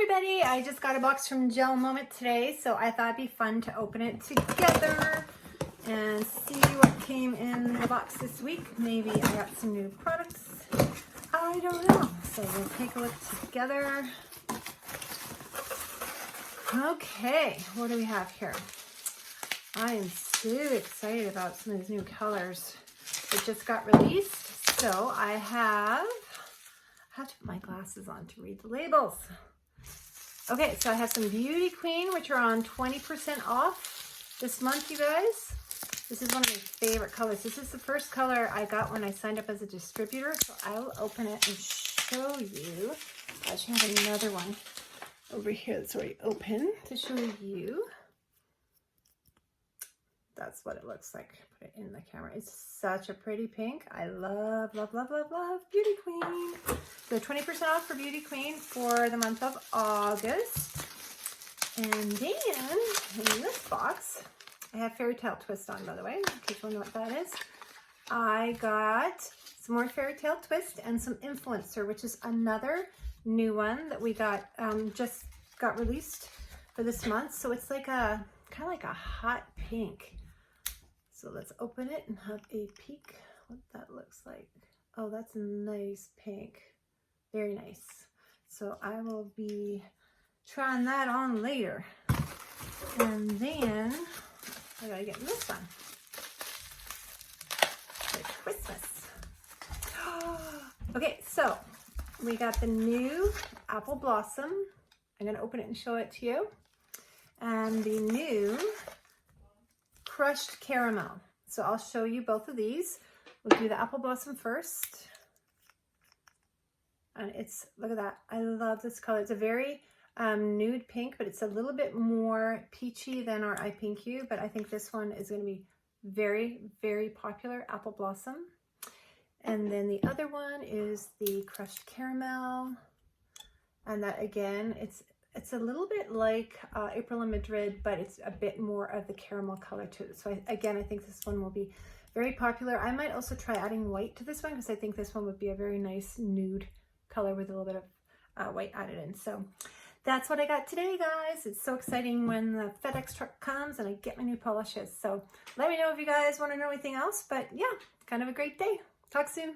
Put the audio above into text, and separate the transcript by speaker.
Speaker 1: everybody, I just got a box from Gelmoment today, so I thought it'd be fun to open it together and see what came in the box this week. Maybe I got some new products. I don't know. So we'll take a look together. Okay, what do we have here? I am so excited about some of these new colors that just got released. So I have to put my glasses on to read the labels. Okay, so I have some Beauty Queen, which are on 20% off this month, you guys. This is one of my favorite colors. This is the first color I got when I signed up as a distributor, so I will open it and show you. I actually have another one over here that's already open to show you. That's what it looks like. Put it in the camera. It's such a pretty pink. I love, love, love, love, love Beauty Queen. So 20% off for Beauty Queen for the month of August. And then in this box, I have Fairy Tale Twist on, by the way, in case you don't know what that is. I got some more Fairy Tale Twist and some Influencer, which is another new one that we got, just got released for this month. So it's like a, kind of like a hot pink. So let's open it and have a peek what that looks like. Oh, that's a nice pink. Very nice. So I will be trying that on later. And then I gotta get this one for Christmas. Okay, so we got the new Apple Blossom. I'm gonna open it and show it to you. And the new Crushed Caramel. So I'll show you both of these. We'll do the Apple Blossom first. And it's, look at that. I love this color. It's a very nude pink, but it's a little bit more peachy than our I Pink You. But I think this one is going to be very, very popular, Apple Blossom. And then the other one is the Crushed Caramel. And that, again, it's a little bit like April in Madrid, but it's a bit more of the caramel color to it. So again, I think this one will be very popular. I might also try adding white to this one because I think this one would be a very nice nude color with a little bit of white added in. So that's what I got today, guys. It's so exciting when the FedEx truck comes and I get my new polishes. So let me know if you guys want to know anything else. But yeah, kind of a great day. Talk soon.